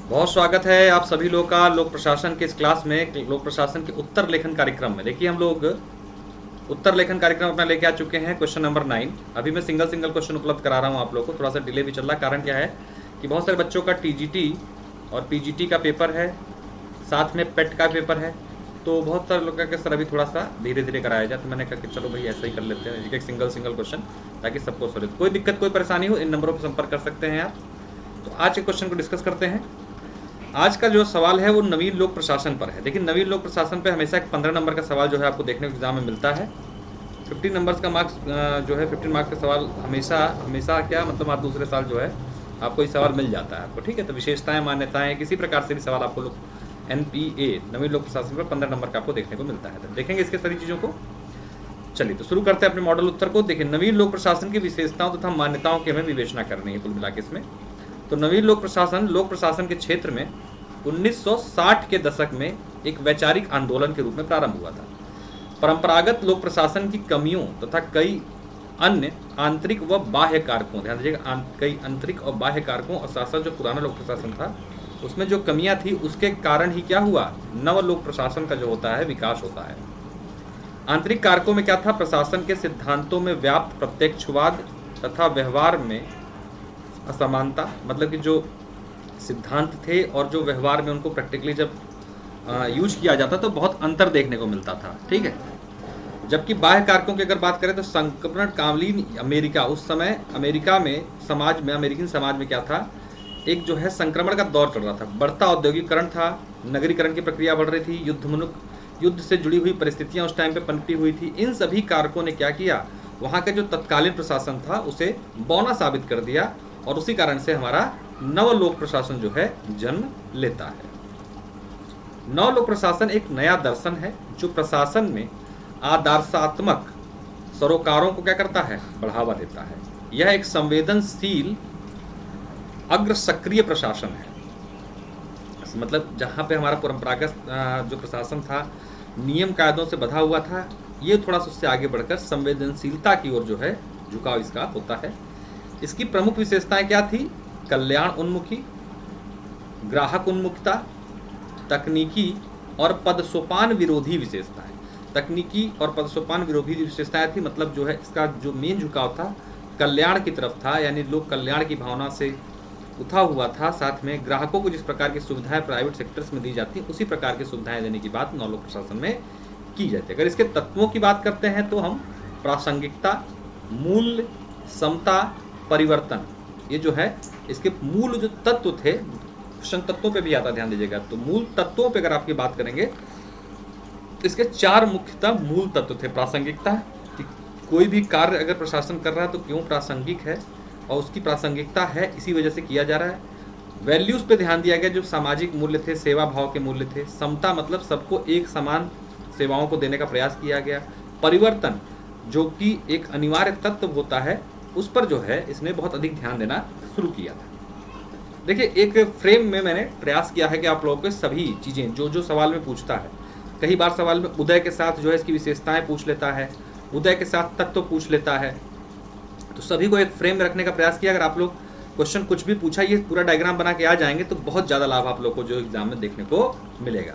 बहुत स्वागत है आप सभी लोग का लोक प्रशासन के इस क्लास में, लोक प्रशासन के उत्तर लेखन कार्यक्रम में। देखिए हम लोग उत्तर लेखन कार्यक्रम अपना लेके आ चुके हैं क्वेश्चन नंबर 9। अभी मैं सिंगल सिंगल क्वेश्चन उपलब्ध करा रहा हूँ आप लोग को, थोड़ा सा डिले भी चल रहा है। कारण क्या है कि बहुत सारे बच्चों का टीजीटी और पीजीटी का पेपर है, साथ में पेट का पेपर है, तो बहुत सारे लोग का सर अभी थोड़ा सा धीरे धीरे कराया जाए। तो मैंने कहा कि चलो भाई ऐसा ही कर लेते हैं, एक सिंगल सिंगल क्वेश्चन, ताकि सबको सर कोई दिक्कत कोई परेशानी हो इन नंबरों पर संपर्क कर सकते हैं आप। तो आज के क्वेश्चन को डिस्कस करते हैं। आज का जो सवाल है वो नवीन लोक प्रशासन पर है। देखिए नवीन लोक प्रशासन पे हमेशा एक 15 नंबर का सवाल जो है आपको देखने को एग्जाम में मिलता है। 15 नंबर्स का मार्क्स जो है 15 मार्क्स का सवाल हमेशा क्या मतलब हर दूसरे साल जो है आपको ये सवाल मिल जाता है आपको, ठीक है। तो विशेषताएं मान्यताएं किसी प्रकार से भी सवाल आपको लोग NPA नवीन लोक प्रशासन पर 15 नंबर का आपको देखने को मिलता है। तो देखेंगे इसके सारी चीज़ों को। चलिए तो शुरू करते हैं अपने मॉडल उत्तर को। देखिए नवीन लोक प्रशासन की विशेषताओं तथा मान्यताओं की हमें विवेचना करनी है कुल मिला के इसमें। तो नवीन लोक प्रशासन के क्षेत्र में 1960 के दशक में एक वैचारिक आंदोलन के रूप में प्रारंभ हुआ था। परंपरागत लोक प्रशासन की कमियों तथा कई अन्य आंतरिक व बाह्य कारकों, ध्यान दीजिएगा, कई आंतरिक और बाह्य कारकों और साथ साथ जो पुराना लोक प्रशासन था उसमें जो कमियां थी उसके कारण ही क्या हुआ, नव लोक प्रशासन का जो होता है विकास होता है। आंतरिक कारकों में क्या था, प्रशासन के सिद्धांतों में व्याप्त प्रत्यक्षवाद तथा व्यवहार में असमानता, मतलब कि जो सिद्धांत थे और जो व्यवहार में उनको प्रैक्टिकली जब यूज किया जाता तो बहुत अंतर देखने को मिलता था, ठीक है। जबकि बाह्य कारकों की अगर बात करें तो संक्रमणकालीन अमेरिका, उस समय अमेरिका में अमेरिकन समाज में क्या था, एक जो है संक्रमण का दौर चल रहा था। बढ़ता औद्योगिकरण था, नगरीकरण की प्रक्रिया बढ़ रही थी, युद्ध से जुड़ी हुई परिस्थितियां उस टाइम पे पनपी हुई थी। इन सभी कारकों ने क्या किया, वहाँ का जो तत्कालीन प्रशासन था उसे बौना साबित कर दिया और उसी कारण से हमारा नव लोक प्रशासन जो है जन्म लेता है। नव लोक प्रशासन एक नया दर्शन है जो प्रशासन में आदर्शात्मक सरोकारों को क्या करता है, बढ़ावा देता है। यह एक संवेदनशील अग्र सक्रिय प्रशासन है, मतलब जहाँ पे हमारा परंपरागत जो प्रशासन था नियम कायदों से बधा हुआ था, ये थोड़ा सा उससे आगे बढ़कर संवेदनशीलता की ओर जो है झुकाव इसका होता है। इसकी प्रमुख विशेषताएं क्या थी, कल्याण उन्मुखी, ग्राहक उन्मुखता, तकनीकी और पदसोपान विरोधी विशेषताएं। तकनीकी और पदसोपान विरोधी विशेषताएं थी, मतलब जो है इसका जो मेन झुकाव था कल्याण की तरफ था, यानी लोग कल्याण की भावना से उठा हुआ था। साथ में ग्राहकों को जिस प्रकार की सुविधाएं प्राइवेट सेक्टर्स में दी जाती उसी प्रकार की सुविधाएं देने की बात नव लोक प्रशासन में की जाती है। अगर इसके तत्वों की बात करते हैं तो हम प्रासंगिकता, मूल्य, समता, परिवर्तन, ये जो है इसके मूल जो तत्व थे, क्वेश्चन तत्वों पे भी आता, ध्यान दीजिएगा। तो मूल तत्वों पे अगर आपकी बात करेंगे तो इसके 4 मुख्यतः मूल तत्व थे। प्रासंगिकता, कि कोई भी कार्य अगर प्रशासन कर रहा है तो क्यों प्रासंगिक है और उसकी प्रासंगिकता है इसी वजह से किया जा रहा है। वैल्यूज पे ध्यान दिया गया, जो सामाजिक मूल्य थे, सेवा भाव के मूल्य थे। समता, मतलब सबको एक समान सेवाओं को देने का प्रयास किया गया। परिवर्तन, जो कि एक अनिवार्य तत्व होता है, उस पर जो है इसने बहुत अधिक ध्यान देना शुरू किया था। देखिए एक फ्रेम में मैंने प्रयास किया है कि आप लोगों को सभी चीज़ें जो जो सवाल में पूछता है, कई बार सवाल में उदय के साथ जो है इसकी विशेषताएं पूछ लेता है, उदय के साथ तत्व पूछ लेता है, तो सभी को एक फ्रेम में रखने का प्रयास किया। अगर आप लोग क्वेश्चन कुछ भी पूछा ये पूरा डायग्राम बना के आ जाएंगे तो बहुत ज़्यादा लाभ आप लोग को जो एग्जाम में देखने को मिलेगा।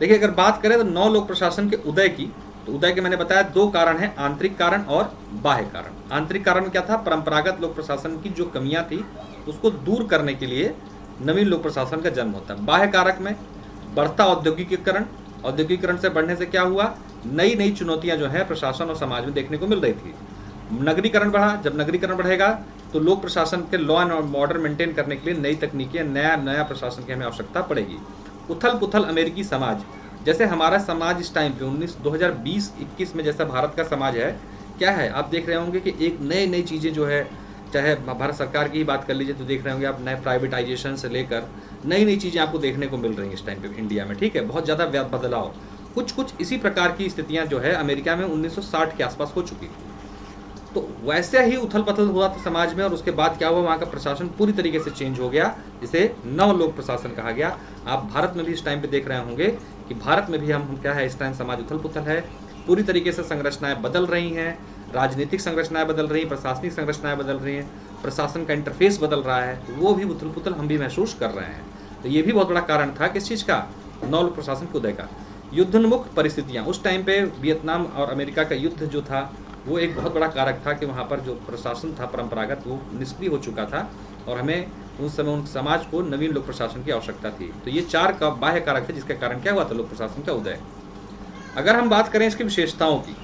देखिए अगर बात करें तो नव लोक प्रशासन के उदय की, तो उदय के मैंने बताया 2 कारण हैं, आंतरिक कारण और बाह्य कारण। आंतरिक कारण क्या था, परंपरागत लोक प्रशासन की जो कमियां थी उसको दूर करने के लिए नवीन लोक प्रशासन का जन्म होता है। बाह्य कारक में बढ़ता औद्योगिकरण से बढ़ने से क्या हुआ, नई नई चुनौतियां जो है प्रशासन और समाज में देखने को मिल रही थी। नगरीकरण बढ़ा, जब नगरीकरण बढ़ेगा तो लोक प्रशासन के लॉ एंड ऑर्डर मेंटेन करने के लिए नई तकनीकें, नया प्रशासन की हमें आवश्यकता पड़ेगी। उथल पुथल अमेरिकी समाज, जैसे हमारा समाज इस टाइम पे 2020-21 में जैसा भारत का समाज है, क्या है आप देख रहे होंगे कि एक नई चीज़ें जो है, चाहे भारत सरकार की ही बात कर लीजिए तो देख रहे होंगे आप, नए प्राइवेटाइजेशन से लेकर नई चीज़ें आपको देखने को मिल रही हैं इस टाइम पे इंडिया में, ठीक है। बहुत ज़्यादा बदलाव, कुछ इसी प्रकार की स्थितियाँ जो है अमेरिका में 1960 के आसपास हो चुकी थी। तो वैसे ही उथल पथल हुआ था समाज में, और उसके बाद क्या हुआ, वहाँ का प्रशासन पूरी तरीके से चेंज हो गया, जिसे नव लोक प्रशासन कहा गया। आप भारत में भी इस टाइम पे देख रहे होंगे कि भारत में भी हम क्या है, इस टाइम समाज उथल पुथल है, पूरी तरीके से संरचनाएं बदल रही हैं, राजनीतिक संरचनाएं बदल रही हैं, प्रशासनिक संरचनाएं बदल रही हैं, प्रशासन का इंटरफेस बदल रहा है, वो भी उथल पुथल हम भी महसूस कर रहे हैं। तो ये भी बहुत बड़ा कारण था किस चीज़ का, नौ लोक प्रशासन के उदय का। युद्धोन्मुख परिस्थितियाँ, उस टाइम पे वियतनाम और अमेरिका का युद्ध जो था वो एक बहुत बड़ा कारक था कि वहाँ पर जो प्रशासन था परंपरागत वो निष्क्रिय हो चुका था और हमें उस समय उन समाज को नवीन लोक प्रशासन की आवश्यकता थी। तो ये 4 का बाह्य कारक थे जिसके कारण क्या हुआ था, लोक प्रशासन का उदय। अगर हम बात करें इसकी विशेषताओं की,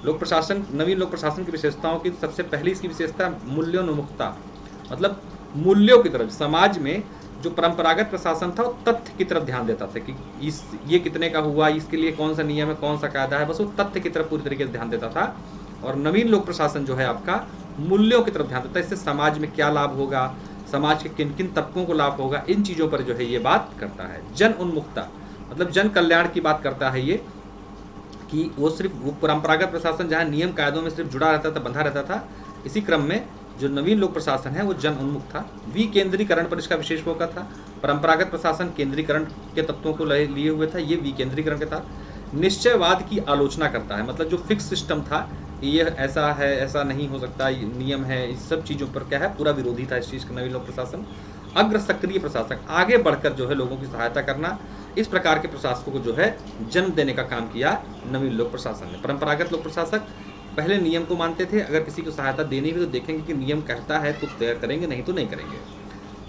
लोक प्रशासन, नवीन लोक प्रशासन की विशेषताओं की, सबसे पहली इसकी विशेषता मूल्योन्मुखता, मतलब मूल्यों की तरफ। समाज में जो परंपरागत प्रशासन था वो तथ्य की तरफ ध्यान देता था कि ये कितने का हुआ, इसके लिए कौन सा नियम है, कौन सा कायदा है, बस वो तथ्य की तरफ पूरी तरीके से ध्यान देता था। और नवीन लोक प्रशासन जो है आपका मूल्यों की तरफ ध्यान देता है, इससे समाज में क्या लाभ होगा, समाज के किन किन तबकों को लाभ होगा, इन चीज़ों पर जो है ये बात करता है। जन उन्मुखता, मतलब जन कल्याण की बात करता है ये, कि वो सिर्फ वो परंपरागत प्रशासन जहाँ नियम कायदों में सिर्फ जुड़ा रहता था, बंधा रहता था, इसी क्रम में जो नवीन लोक प्रशासन है वो जन उन्मुख था। विकेंद्रीकरण पर इसका विशेष फोकस था। परंपरागत प्रशासन केंद्रीकरण के तत्वों को लिए हुए था, ये विकेंद्रीकरण के था। निश्चयवाद की आलोचना करता है, मतलब जो फिक्स सिस्टम था ये ऐसा है, ऐसा नहीं हो सकता, ये नियम है, इस सब चीज़ों पर क्या है, पूरा विरोधी था इस चीज़ का नवीन लोक प्रशासन। अग्र सक्रिय प्रशासक, आगे बढ़कर जो है लोगों की सहायता करना, इस प्रकार के प्रशासकों को जो है जन्म देने का काम किया नवीन लोक प्रशासन ने। परंपरागत लोक प्रशासक पहले नियम को मानते थे, अगर किसी को सहायता देनी हुई तो देखेंगे कि नियम कहता है तो करेंगे, नहीं तो नहीं करेंगे।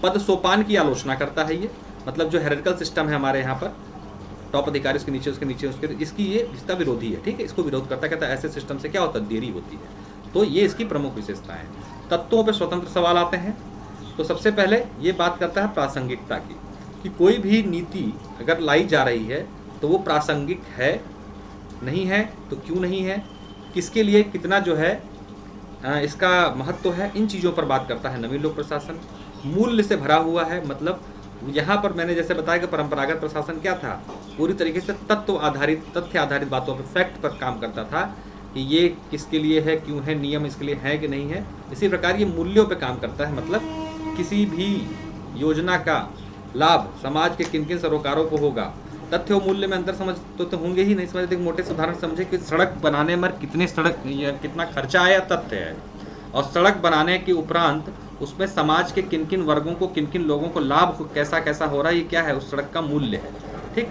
पद सोपान की आलोचना करता है ये, मतलब जो हेरिकल सिस्टम है हमारे यहाँ पर, टॉप अधिकारी उसके नीचे उसके नीचे उसके, इसकी ये इसका विरोधी है, ठीक है, इसको विरोध करता, कहता है ऐसे सिस्टम से क्या होता है, देरी होती है। तो ये इसकी प्रमुख विशेषताएं हैं। तत्वों पर स्वतंत्र सवाल आते हैं। तो सबसे पहले ये बात करता है प्रासंगिकता की, कि कोई भी नीति अगर लाई जा रही है तो वो प्रासंगिक है, नहीं है तो क्यों नहीं है, किसके लिए कितना जो है इसका महत्व है, इन चीज़ों पर बात करता है नवीन लोक प्रशासन। मूल्य से भरा हुआ है, मतलब यहाँ पर मैंने जैसे बताया कि परंपरागत प्रशासन क्या था, पूरी तरीके से तथ्य आधारित बातों पर, फैक्ट पर काम करता था कि ये किसके लिए है, क्यों है, नियम इसके लिए है कि नहीं है। इसी प्रकार ये मूल्यों पे काम करता है, मतलब किसी भी योजना का लाभ समाज के किन किन सरोकारों को होगा। तथ्य और मूल्य में अंतर समझ तो होंगे ही नहीं, समझते। मोटे से उदाहरण समझे कि सड़क बनाने में कितना खर्चा आया, तथ्य है, और सड़क बनाने के उपरांत उसमें समाज के किन किन वर्गों को, किन किन लोगों को लाभ कैसा कैसा हो रहा है, ये क्या है, उस सड़क का मूल्य है। ठीक।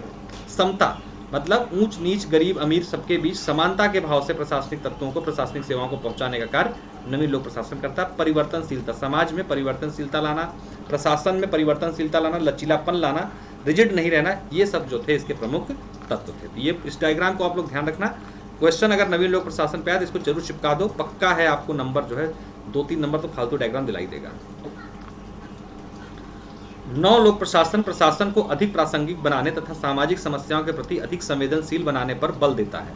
समता, मतलब ऊंच नीच, गरीब अमीर सबके बीच समानता के भाव से प्रशासनिक तत्वों को, प्रशासनिक सेवाओं को पहुंचाने का कार्य नवीन लोक प्रशासन करता है। परिवर्तनशीलता, समाज में परिवर्तनशीलता लाना, प्रशासन में परिवर्तनशीलता लाना, लचीलापन लाना, रिजिड नहीं रहना, ये सब जो थे इसके प्रमुख तत्व थे। ये इस डायग्राम को आप लोग ध्यान रखना, क्वेश्चन अगर नवीन लोक प्रशासन पे आए तो इसको जरूर चिपका दो, पक्का है आपको नंबर जो है 2-3 नंबर तो फालतू डायग्राम दिलाई देगा। 9 लोक प्रशासन प्रशासन को अधिक प्रासंगिक बनाने तथा सामाजिक समस्याओं के प्रति अधिक संवेदनशील बनाने पर बल देता है।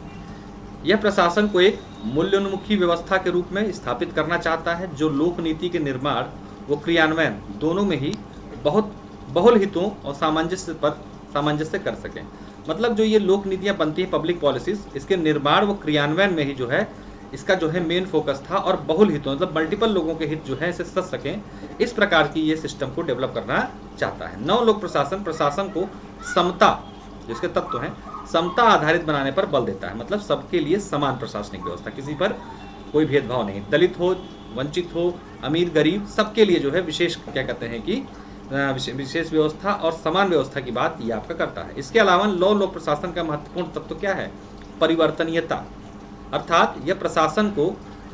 यह प्रशासन को एक मूल्योन्मुखी व्यवस्था के रूप में स्थापित करना चाहता है, जो लोक नीति के निर्माण व क्रियान्वयन दोनों में ही बहुत बहुल हितों और सामंजस्य कर सकें। मतलब जो ये लोक नीतियाँ बनती हैं, पब्लिक पॉलिसीज, इसके निर्माण व क्रियान्वयन में ही जो है इसका जो है मेन फोकस था, और बहुल हितों मतलब मल्टीपल लोगों के हित जो है इसे सच सकें, इस प्रकार की ये सिस्टम को डेवलप करना चाहता है। 9 लोक प्रशासन प्रशासन को समता, जिसके तत्व हैं, समता आधारित बनाने पर बल देता है, मतलब सबके लिए समान प्रशासनिक व्यवस्था, किसी पर कोई भेदभाव नहीं, दलित हो, वंचित हो, अमीर गरीब, सबके लिए जो है विशेष क्या कहते हैं कि विशेष व्यवस्था और समान व्यवस्था की बात ये आपका करता है। इसके अलावा लोक प्रशासन का महत्वपूर्ण तत्व क्या है, परिवर्तनीयता, अर्थात यह प्रशासन को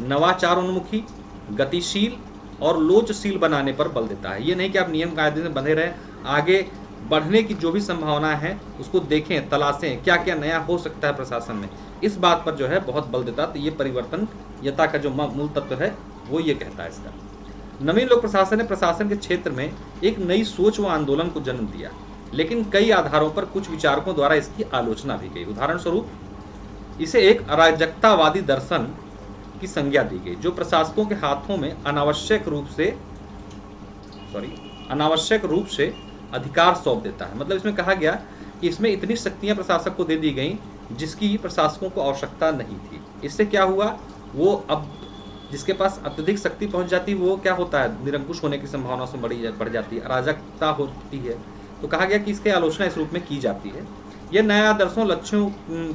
नवाचारोन्मुखी, गतिशील और लोचशील बनाने पर बल देता है। ये नहीं कि आप नियम कायदे में बंधे रहें, आगे बढ़ने की जो भी संभावना है उसको देखें, तलाशें, क्या क्या नया हो सकता है प्रशासन में, इस बात पर जो है बहुत बल देता है। तो ये परिवर्तनीयता का जो मूल तत्व है वो ये कहता है इसका। नवीन लोक प्रशासन ने प्रशासन के क्षेत्र में एक नई सोच व आंदोलन को जन्म दिया, लेकिन कई आधारों पर कुछ विचारकों द्वारा इसकी आलोचना भी की। उदाहरण स्वरूप इसे एक अराजकतावादी दर्शन की संज्ञा दी गई, जो प्रशासकों के हाथों में अनावश्यक रूप से अधिकार सौंप देता है। मतलब इसमें कहा गया कि इसमें इतनी शक्तियां प्रशासक को दे दी गई जिसकी प्रशासकों को आवश्यकता नहीं थी। इससे क्या हुआ, वो अब जिसके पास अत्यधिक शक्ति पहुंच जाती वो क्या होता है, निरंकुश होने की संभावना से बढ़ जाती है, अराजकता होती है। तो कहा गया कि इसकी आलोचना इस रूप में की जाती है। यह नया आदर्शों लक्ष्यों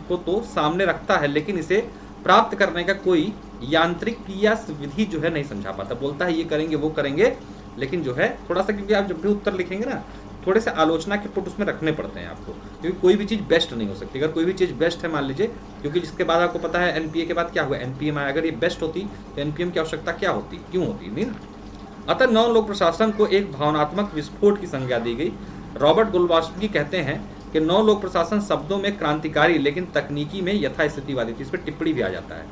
को तो सामने रखता है, लेकिन इसे प्राप्त करने का कोई यांत्रिक या विधि जो है नहीं समझा पाता। बोलता है ये करेंगे वो करेंगे, लेकिन जो है थोड़ा सा, क्योंकि आप जब भी उत्तर लिखेंगे ना थोड़े से आलोचना के पुट उसमें रखने पड़ते हैं आपको, क्योंकि कोई भी चीज़ बेस्ट नहीं हो सकती। अगर कोई भी चीज़ बेस्ट है मान लीजिए, क्योंकि जिसके बाद आपको पता है एनपीए के बाद क्या हुआ, एनपीएम आया, अगर ये बेस्ट होती तो एनपीएम की आवश्यकता क्या होती, क्यों होती, नहीं ना। अतः नव लोक प्रशासन को एक भावनात्मक विस्फोट की संज्ञा दी गई। रॉबर्ट गोल्वास्की कहते हैं कि नव लोक प्रशासन शब्दों में क्रांतिकारी लेकिन तकनीकी में यथास्थितिवादी थी। इस पर टिप्पणी भी आ जाता है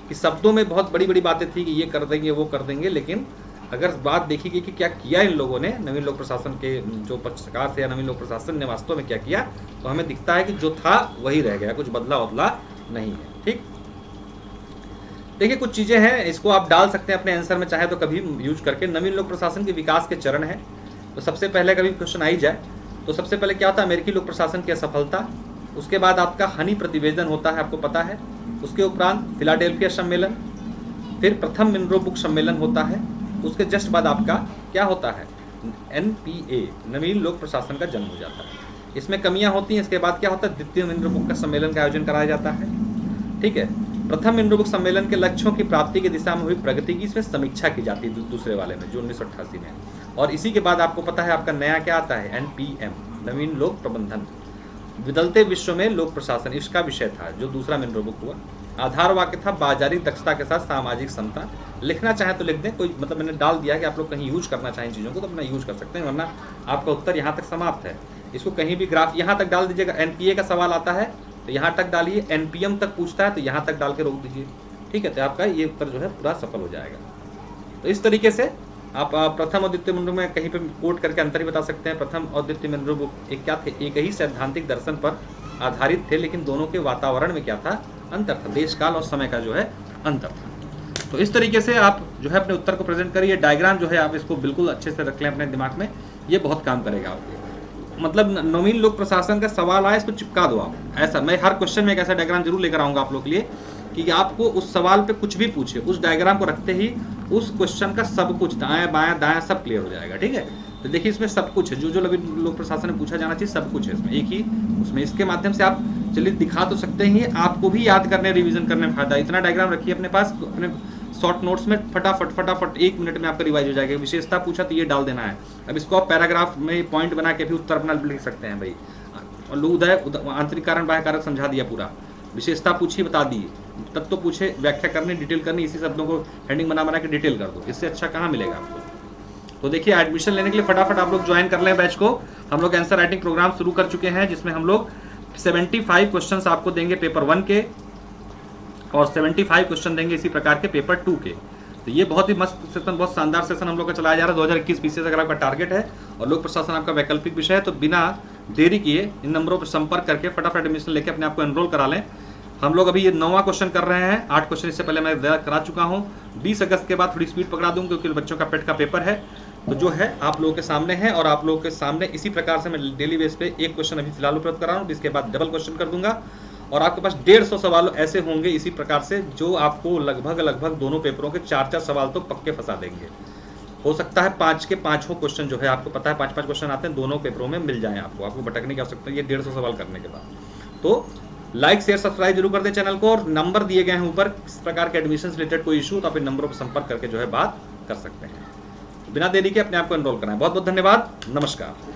कि शब्दों में बहुत बड़ी बड़ी बातें थी कि ये कर देंगे वो कर देंगे, लेकिन अगर बात देखी गई कि क्या किया इन लोगों ने, नवीन लोक प्रशासन के जो पक्षकार थे या नवीन लोक प्रशासन ने वास्तव में क्या किया, तो हमें दिखता है कि जो था वही रह गया, कुछ बदला बदला नहीं है। ठीक, देखिए कुछ चीज़ें हैं, इसको आप डाल सकते हैं अपने आंसर में चाहे तो कभी यूज करके। नवीन लोक प्रशासन के विकास के चरण है, तो सबसे पहले कभी क्वेश्चन आई जाए तो सबसे पहले क्या होता है, अमेरिकी लोक प्रशासन की असफलता, उसके बाद आपका हनी प्रतिवेदन होता है, आपको पता है, उसके उपरांत फिलाडेल्फिया सम्मेलन, फिर प्रथम मिनरो बुक सम्मेलन होता है, उसके जस्ट बाद आपका क्या होता है, एनपीए नवीन लोक प्रशासन का जन्म हो जाता है। इसमें कमियां होती हैं, इसके बाद क्या होता है, द्वितीय मिनरो बुक का सम्मेलन का आयोजन कराया जाता है। ठीक है, प्रथम मिनरो बुक सम्मेलन के लक्ष्यों की प्राप्ति की दिशा में हुई प्रगति की इसमें समीक्षा की जाती है दूसरे वाले में जो 1988 में, और इसी के बाद आपको पता है आपका नया क्या आता है, एनपीएम नवीन लोक प्रबंधन, बदलते विश्व में लोक प्रशासन, इसका विषय था जो दूसरा मिनरो बुक हुआ। आधार वाक्य था बाजारी दक्षता के साथ सामाजिक समता। लिखना चाहे तो लिख दें, कोई मतलब मैंने डाल दिया कि आप लोग कहीं यूज करना चाहें चीज़ों को तो अपना यूज कर सकते हैं, वरना आपका उत्तर यहाँ तक समाप्त है। इसको कहीं भी ग्राफ यहाँ तक डाल दीजिएगा, एनपीए का सवाल आता है तो यहाँ तक डालिए, एनपीएम तक पूछता है तो यहाँ तक डाल के रोक दीजिए। ठीक है, तो आपका ये उत्तर जो है पूरा सफल हो जाएगा। तो इस तरीके से आप प्रथम और द्वितीय मिनरो में कहीं पे कोट करके अंतर ही बता सकते हैं। प्रथम और द्वितीय मिनरो बुक एक क्या थे, एक ही सैद्धांतिक दर्शन पर आधारित थे, लेकिन दोनों के वातावरण में क्या था, अंतर था, देश काल और समय का जो है अंतर था। तो इस तरीके से आप जो है अपने उत्तर को प्रेजेंट करिए। डायग्राम जो है आप इसको बिल्कुल अच्छे से रख लें अपने दिमाग में, ये बहुत काम करेगा आपको। मतलब नवीन लोक प्रशासन का सवाल आया, इसको चिपका दो आप, ऐसा मैं हर क्वेश्चन में एक ऐसा डायग्राम जरूर लेकर आऊंगा आप लोग के लिए कि आपको उस सवाल पे कुछ भी पूछे, उस डायग्राम को रखते ही उस क्वेश्चन का सब कुछ दाएं बाएं दाएं सब क्लियर हो जाएगा। ठीक है, तो देखिए इसमें सब कुछ है, जो जो लोक प्रशासन में पूछा जाना चाहिए सब कुछ है इसमें, एक ही उसमें। इसके माध्यम से आप चलिए दिखा तो सकते ही, आपको भी याद करने रिवीजन करने में फायदा। इतना डायग्राम रखिए अपने पास, अपने शॉर्ट नोट्स में फटाफट 1 मिनट में आपका रिवाइज हो जाएगा। विशेषता पूछा तो ये डाल देना है। अब इसको आप पैराग्राफ में पॉइंट बना के भी उत्तर अपना लिख सकते हैं भाई। और उदय आंतरिक कारण बाह्य कारक समझा दिया पूरा, विशेषता पूछी बता दी, तत्व पूछे व्याख्या करनी डिटेल करनी, इसी शब्दों को हेडिंग बना के डिटेल कर दो। इससे अच्छा कहाँ मिलेगा आपको। तो देखिए एडमिशन लेने के लिए फटाफट आप लोग ज्वाइन कर लें बैच को। हम लोग आंसर राइटिंग प्रोग्राम शुरू कर चुके हैं, जिसमें हम लोग 75 क्वेश्चंस आपको देंगे पेपर 1 के और 75 क्वेश्चन देंगे इसी प्रकार के पेपर 2 के। तो ये बहुत ही मस्त सेशन, बहुत शानदार सेशन हम लोग का चलाया जा रहा है। 2021 पीसीएस अगर आपका टारगेट है और लोक प्रशासन आपका वैकल्पिक विषय है तो बिना देरी किए इन नंबरों पर संपर्क करके फटाफट एडमिशन लेके अपने आप को एनरोल करा लें। हम लोग अभी ये 9वां क्वेश्चन कर रहे हैं, 8 क्वेश्चन इससे पहले मैं करा चुका हूँ। 20 अगस्त के बाद थोड़ी स्पीड पकड़ा दूँ क्योंकि बच्चों का पेट का पेपर है, तो जो है आप लोगों के सामने है और आप लोगों के सामने इसी प्रकार से मैं डेली बेस पे एक क्वेश्चन अभी फिलहाल उपलब्ध करा रहा हूँ, इसके बाद डबल क्वेश्चन कर दूंगा और आपके पास 150 सवाल ऐसे होंगे इसी प्रकार से जो आपको लगभग दोनों पेपरों के 4-4 सवाल तो पक्के फंसा देंगे। हो सकता है 5 के 5 क्वेश्चन जो है आपको पता है 5-5 क्वेश्चन आते हैं दोनों पेपरों में मिल जाए आपको भटकने की आवश्यकता है ये 150 सवाल करने के बाद। तो लाइक शेयर सब्सक्राइब जरूर कर दें चैनल को, और नंबर दिए गए हैं ऊपर, इस प्रकार के एडमिशन रिलेटेड कोई इशू तो आप इन नंबरों पर संपर्क करके जो है बात कर सकते हैं। बिना देरी के अपने आप को एनरोल कराएं। बहुत बहुत धन्यवाद, नमस्कार।